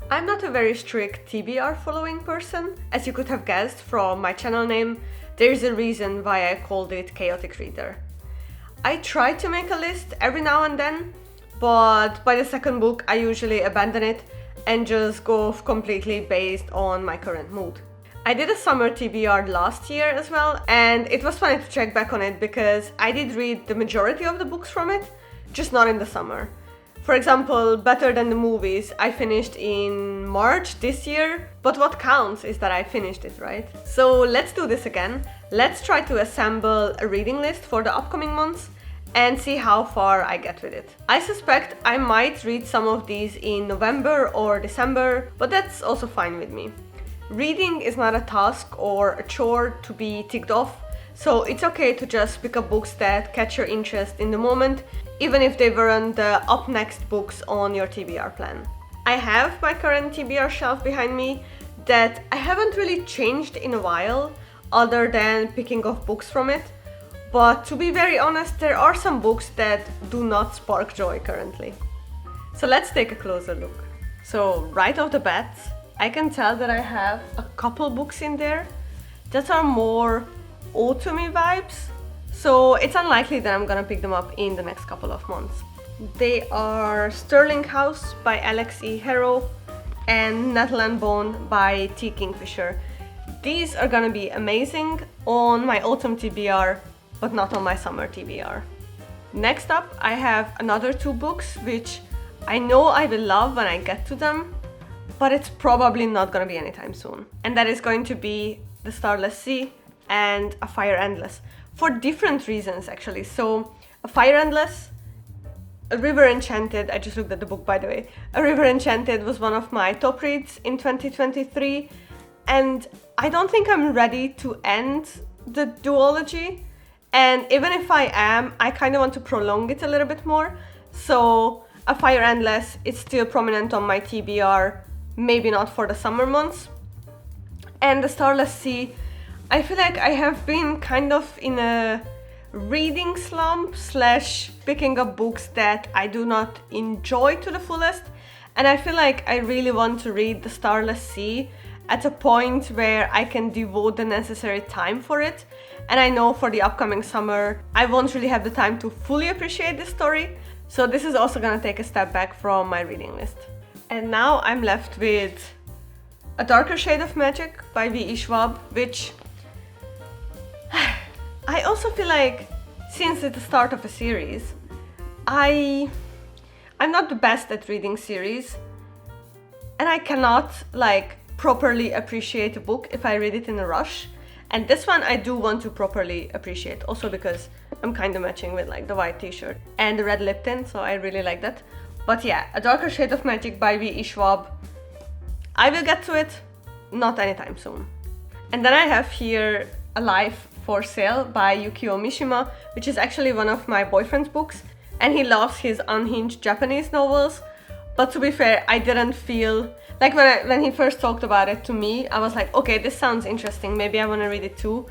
I'm not a very strict TBR following person. As you could have guessed from my channel name, there's a reason why I called it Chaotic Reader. I try to make a list every now and then, but by the second book I usually abandon it and just go off completely based on my current mood. I did a summer TBR last year as well, and it was funny to check back on it because I did read the majority of the books from it, just not in the summer. For example, Better Than the Movies, I finished in March this year, but what counts is that I finished it, right? So let's do this again. Let's try to assemble a reading list for the upcoming months and see how far I get with it. I suspect I might read some of these in November or December, but that's also fine with me. Reading is not a task or a chore to be ticked off, so it's okay to just pick up books that catch your interest in the moment, even if they weren't the up next books on your TBR plan. I have my current TBR shelf behind me that I haven't really changed in a while, other than picking off books from it. But to be very honest, there are some books that do not spark joy currently. So let's take a closer look. So right off the bat, I can tell that I have a couple books in there that are more autumny vibes. So it's unlikely that I'm gonna pick them up in the next couple of months. They are Sterling House by Alex E. Harrow and Nettle and Bone by T. Kingfisher. These are gonna be amazing on my autumn TBR, but not on my summer TBR. Next up, I have another two books which I know I will love when I get to them, but it's probably not gonna be anytime soon. And that is going to be The Starless Sea and A Fire Endless, for different reasons actually. So A Fire Endless, A River Enchanted, I just looked at the book by the way, A River Enchanted was one of my top reads in 2023, and I don't think I'm ready to end the duology, and even if I am, I kind of want to prolong it a little bit more. So A Fire Endless is still prominent on my TBR, maybe not for the summer months. And The Starless Sea, I feel like I have been kind of in a reading slump slash picking up books that I do not enjoy to the fullest, and I feel like I really want to read The Starless Sea at a point where I can devote the necessary time for it. And I know for the upcoming summer I won't really have the time to fully appreciate this story, so this is also gonna take a step back from my reading list. And now I'm left with A Darker Shade of Magic by V.E. Schwab, which I also feel like, since it's the start of a series, I'm not the best at reading series, and I cannot like properly appreciate a book if I read it in a rush. And this one I do want to properly appreciate, also because I'm kind of matching with like the white t-shirt and the red lip tint, so I really like that. But yeah, A Darker Shade of Magic by V.E. Schwab. I will get to it, not anytime soon. And then I have here A Life for Sale by Yukio Mishima, which is actually one of my boyfriend's books, and he loves his unhinged Japanese novels. But to be fair, I didn't feel like when he first talked about it to me, I was like, okay, this sounds interesting, maybe I want to read it too.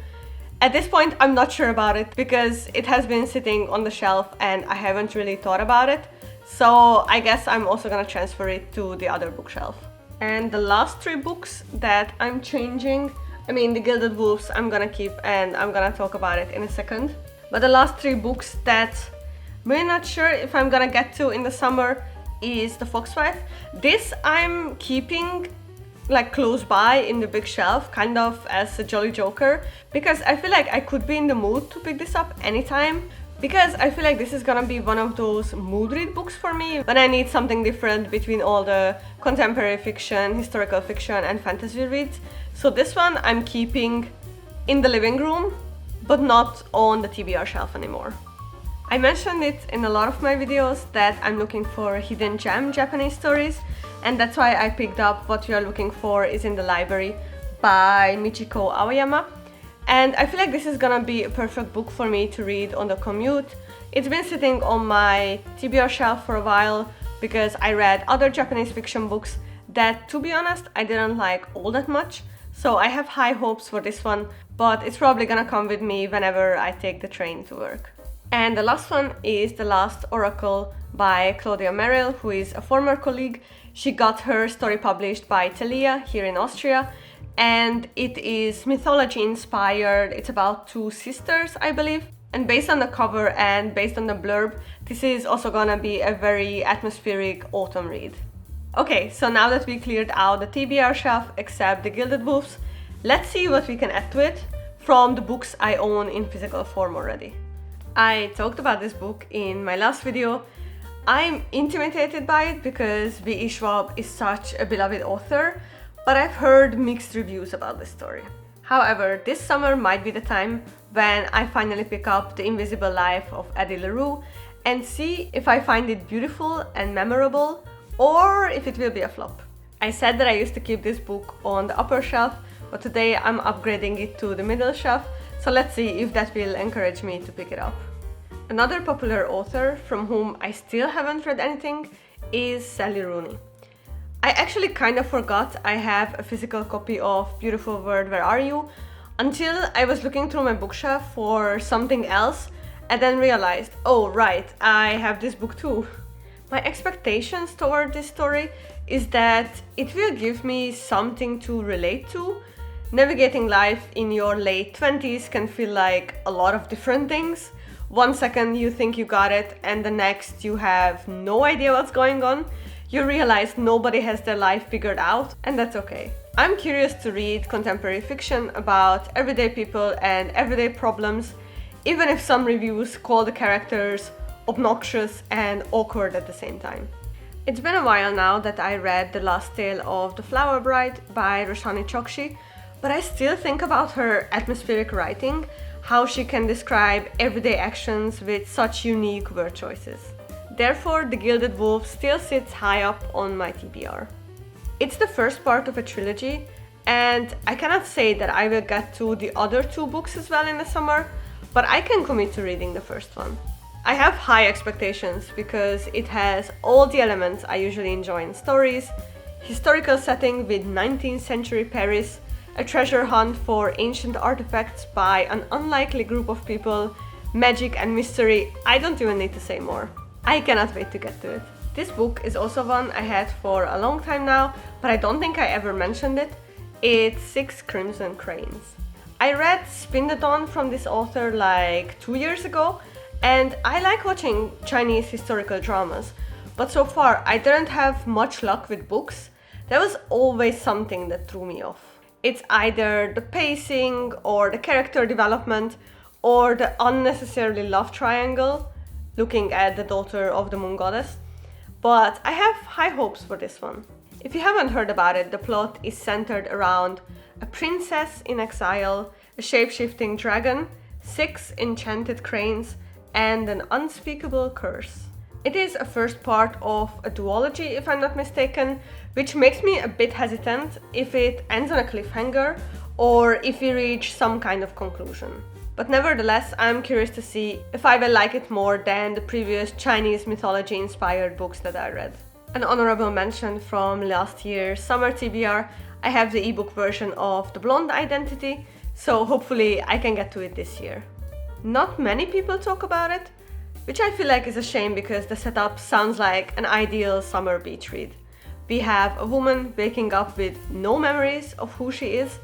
At this point, I'm not sure about it because it has been sitting on the shelf and I haven't really thought about it. So I guess I'm also gonna transfer it to the other bookshelf. And the last three books that I'm changing, I mean, The Gilded Wolves I'm gonna keep, and I'm gonna talk about it in a second. But the last three books that I'm really not sure if I'm gonna get to in the summer is The Foxwife. This I'm keeping like close by in the big shelf, kind of as a jolly joker, because I feel like I could be in the mood to pick this up anytime, because I feel like this is gonna be one of those mood read books for me when I need something different between all the contemporary fiction, historical fiction and fantasy reads. So this one I'm keeping in the living room, but not on the TBR shelf anymore. I mentioned it in a lot of my videos that I'm looking for hidden gem Japanese stories, and that's why I picked up What We Are Looking For Is in the Library by Michiko Aoyama. And I feel like this is gonna be a perfect book for me to read on the commute. It's been sitting on my TBR shelf for a while because I read other Japanese fiction books that, to be honest, I didn't like all that much. So I have high hopes for this one, but it's probably gonna come with me whenever I take the train to work. And the last one is The Last Oracle by Claudia Merrill, who is a former colleague. She got her story published by Thalia here in Austria, and it is mythology inspired. It's about two sisters, I believe. And based on the cover and based on the blurb, this is also gonna be a very atmospheric autumn read. Okay, so now that we cleared out the TBR shelf except the Gilded Wolves, let's see what we can add to it from the books I own in physical form already. I talked about this book in my last video. I'm intimidated by it because B.E. Schwab is such a beloved author, but I've heard mixed reviews about this story. However, this summer might be the time when I finally pick up The Invisible Life of Addie LaRue and see if I find it beautiful and memorable or if it will be a flop. I said that I used to keep this book on the upper shelf, but today I'm upgrading it to the middle shelf, so let's see if that will encourage me to pick it up. Another popular author from whom I still haven't read anything is Sally Rooney. I actually kind of forgot I have a physical copy of Beautiful World, Where Are You? Until I was looking through my bookshelf for something else and then realized, oh right, I have this book too. My expectations toward this story is that it will give me something to relate to. Navigating life in your late 20s can feel like a lot of different things. One second you think you got it and the next you have no idea what's going on. You realize nobody has their life figured out, and that's okay. I'm curious to read contemporary fiction about everyday people and everyday problems, even if some reviews call the characters obnoxious and awkward at the same time. It's been a while now that I read The Last Tale of the Flower Bride by Roshani Chokshi, but I still think about her atmospheric writing, how she can describe everyday actions with such unique word choices. Therefore, The Gilded Wolf still sits high up on my TBR. It's the first part of a trilogy, and I cannot say that I will get to the other two books as well in the summer, but I can commit to reading the first one. I have high expectations because it has all the elements I usually enjoy in stories: historical setting with 19th century Paris, a treasure hunt for ancient artifacts by an unlikely group of people, magic and mystery. I don't even need to say more. I cannot wait to get to it. This book is also one I had for a long time now, but I don't think I ever mentioned it. It's Six Crimson Cranes. I read Spin the Dawn from this author like 2 years ago, and I like watching Chinese historical dramas, but so far I didn't have much luck with books. There was always something that threw me off. It's either the pacing or the character development or the unnecessarily love triangle, looking at the daughter of the moon goddess, but I have high hopes for this one. If you haven't heard about it, the plot is centered around a princess in exile, a shape-shifting dragon, 6 enchanted cranes, and an unspeakable curse. It is a first part of a duology, if I'm not mistaken, which makes me a bit hesitant if it ends on a cliffhanger or if we reach some kind of conclusion. But nevertheless, I'm curious to see if I will like it more than the previous Chinese mythology-inspired books that I read. An honorable mention from last year's summer TBR, I have the ebook version of The Blonde Identity, so hopefully I can get to it this year. Not many people talk about it, which I feel like is a shame because the setup sounds like an ideal summer beach read. We have a woman waking up with no memories of who she is,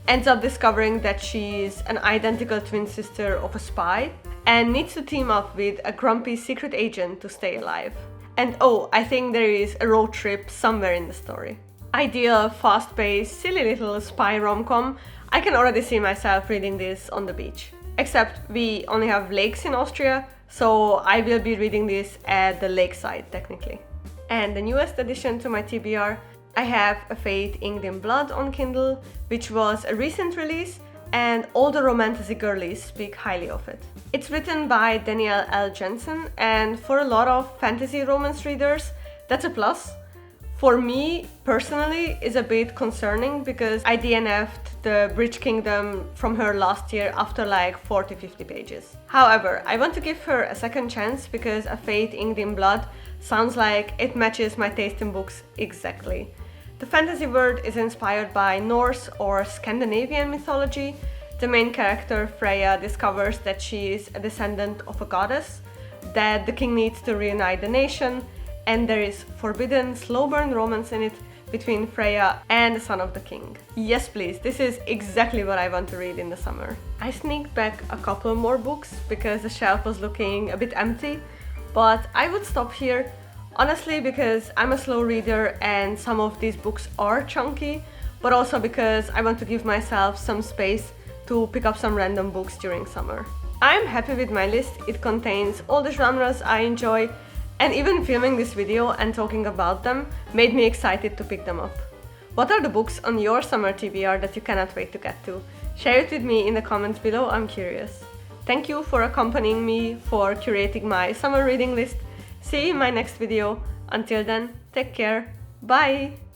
ends up discovering that she's an identical twin sister of a spy, and needs to team up with a grumpy secret agent to stay alive. And oh, I think there is a road trip somewhere in the story. Ideal, fast-paced, silly little spy rom-com. I can already see myself reading this on the beach. Except we only have lakes in Austria, so I will be reading this at the lakeside technically. And the newest addition to my TBR, I have A Fate Inked in Blood on Kindle, which was a recent release, and all the romantasy girlies speak highly of it. It's written by Danielle L. Jensen, and for a lot of fantasy romance readers, that's a plus. For me, personally, is a bit concerning because I DNF'd the Bridge Kingdom from her last year after like 40-50 pages. However, I want to give her a second chance because A Fate Inked in Blood sounds like it matches my taste in books exactly. The fantasy world is inspired by Norse or Scandinavian mythology. the main character, Freya, discovers that she is a descendant of a goddess, that the king needs to reunite the nation, and there is forbidden, slow-burn romance in it between Freya and the son of the king. Yes please, this is exactly what I want to read in the summer. I sneaked back a couple more books because the shelf was looking a bit empty, but I would stop here, honestly because I'm a slow reader and some of these books are chunky, but also because I want to give myself some space to pick up some random books during summer. I'm happy with my list. It contains all the genres I enjoy, and even filming this video and talking about them made me excited to pick them up. What are the books on your summer TBR that you cannot wait to get to? Share it with me in the comments below, I'm curious. Thank you for accompanying me, for curating my summer reading list. See you in my next video. Until then, take care. Bye!